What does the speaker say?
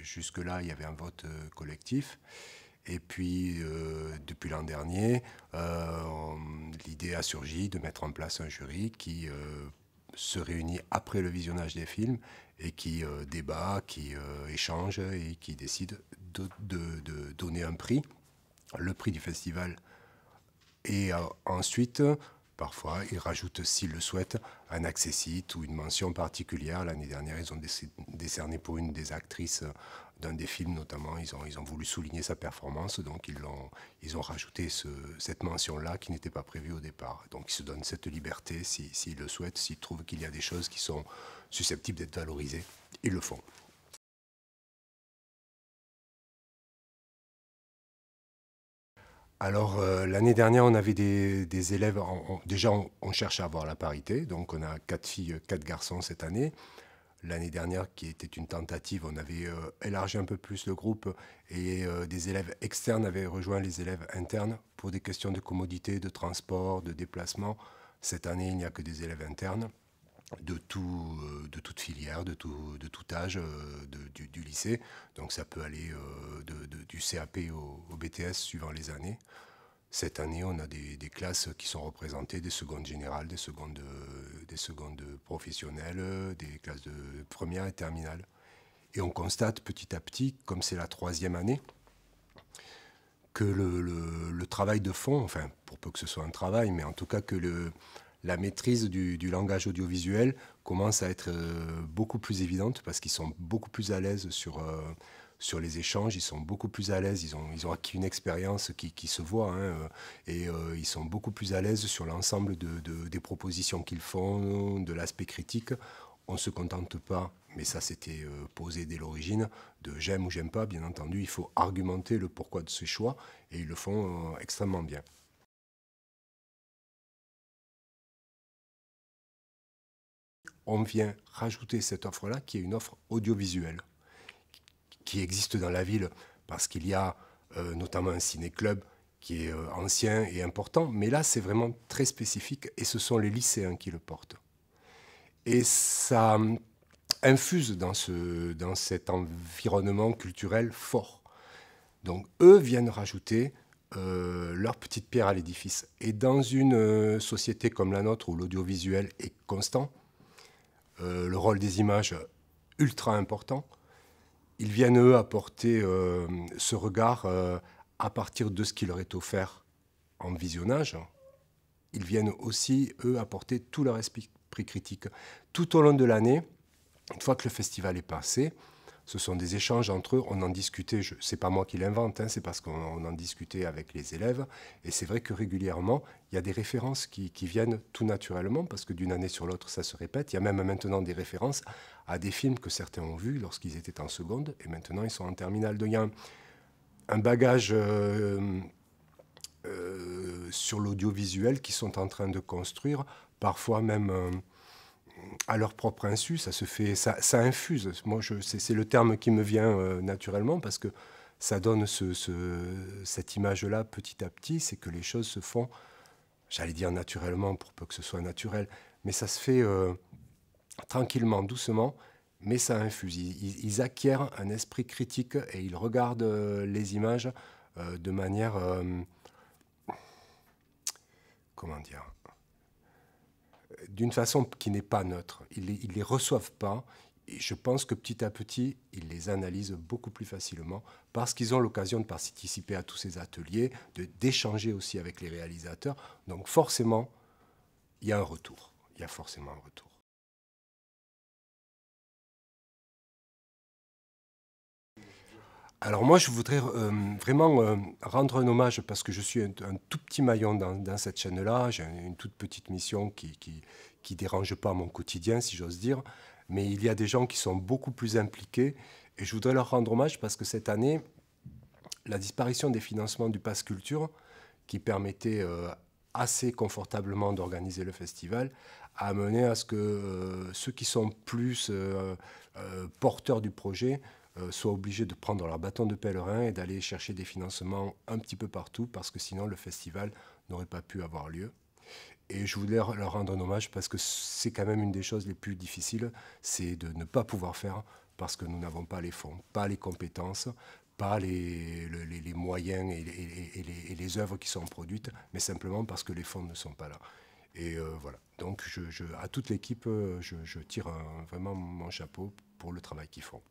jusque-là, il y avait un vote collectif. Et puis, depuis l'an dernier, l'idée a surgi de mettre en place un jury qui se réunit après le visionnage des films et qui débat, qui échange et qui décide de donner un prix, le prix du festival. Et ensuite, parfois, ils rajoutent, s'ils le souhaitent, un accessite ou une mention particulière. L'année dernière, ils ont décerné pour une des actrices d'un des films, notamment, ils ont voulu souligner sa performance, donc ils ont rajouté cette mention-là qui n'était pas prévue au départ. Donc ils se donnent cette liberté, s'ils le souhaitent, s'ils trouvent qu'il y a des choses qui sont susceptibles d'être valorisées, ils le font. Alors, l'année dernière, on avait des élèves. Déjà, on cherche à avoir la parité. Donc, on a 4 filles, 4 garçons cette année. L'année dernière, qui était une tentative, on avait élargi un peu plus le groupe et des élèves externes avaient rejoint les élèves internes pour des questions de commodité, de transport, de déplacement. Cette année, il n'y a que des élèves internes de toute filière, de tout âge du lycée. Donc ça peut aller du CAP au BTS suivant les années. Cette année, on a des classes qui sont représentées, des secondes générales, des secondes professionnelles, des classes de première et terminale. Et on constate petit à petit, comme c'est la 3e année, que le travail de fond, enfin, pour peu que ce soit un travail, mais en tout cas que la maîtrise du langage audiovisuel commence à être beaucoup plus évidente parce qu'ils sont beaucoup plus à l'aise sur les échanges, ils sont beaucoup plus à l'aise, ils ont acquis une expérience qui se voit, hein, et ils sont beaucoup plus à l'aise sur l'ensemble des propositions qu'ils font, de l'aspect critique. On ne se contente pas, mais ça c'était posé dès l'origine, de j'aime ou j'aime pas. Bien entendu, il faut argumenter le pourquoi de ces choix, et ils le font extrêmement bien. On vient rajouter cette offre-là, qui est une offre audiovisuelle, qui existe dans la ville parce qu'il y a notamment un ciné-club qui est ancien et important, mais là c'est vraiment très spécifique et ce sont les lycéens qui le portent. Et ça infuse dans cet environnement culturel fort. Donc eux viennent rajouter leur petite pierre à l'édifice. Et dans une société comme la nôtre où l'audiovisuel est constant, le rôle des images ultra important, ils viennent, eux, apporter ce regard à partir de ce qui leur est offert en visionnage. Ils viennent aussi, eux, apporter tout leur esprit critique. Tout au long de l'année, une fois que le festival est passé, ce sont des échanges entre eux. On en discutait, ce n'est pas moi qui l'invente, hein, c'est parce qu'on en discutait avec les élèves. Et c'est vrai que régulièrement, il y a des références qui viennent tout naturellement, parce que d'une année sur l'autre, ça se répète. Il y a même maintenant des références à des films que certains ont vus lorsqu'ils étaient en seconde, et maintenant ils sont en terminale. Donc il y a un bagage sur l'audiovisuel qu'ils sont en train de construire, parfois même à leur propre insu, ça se fait, ça infuse. Moi, c'est le terme qui me vient naturellement parce que ça donne cette image-là petit à petit, c'est que les choses se font, j'allais dire naturellement pour peu que ce soit naturel, mais ça se fait tranquillement, doucement, mais ça infuse. Ils acquièrent un esprit critique et ils regardent les images de manière, comment dire, d'une façon qui n'est pas neutre. Ils ne les reçoivent pas. Et je pense que petit à petit, ils les analysent beaucoup plus facilement parce qu'ils ont l'occasion de participer à tous ces ateliers, d'échanger aussi avec les réalisateurs. Donc forcément, il y a un retour. Il y a forcément un retour. Alors moi, je voudrais vraiment rendre un hommage parce que je suis un tout petit maillon dans cette chaîne-là. J'ai une toute petite mission qui dérange pas mon quotidien, si j'ose dire. Mais il y a des gens qui sont beaucoup plus impliqués et je voudrais leur rendre hommage parce que cette année, la disparition des financements du Pass Culture, qui permettait assez confortablement d'organiser le festival, a amené à ce que ceux qui sont plus porteurs du projet soient obligés de prendre leur bâton de pèlerin et d'aller chercher des financements un petit peu partout parce que sinon le festival n'aurait pas pu avoir lieu. Et je voulais leur rendre un hommage parce que c'est quand même une des choses les plus difficiles, c'est de ne pas pouvoir faire parce que nous n'avons pas les fonds, pas les compétences, pas les moyens et les œuvres qui sont produites, mais simplement parce que les fonds ne sont pas là. Et voilà. Donc à toute l'équipe, je tire vraiment mon chapeau pour le travail qu'ils font.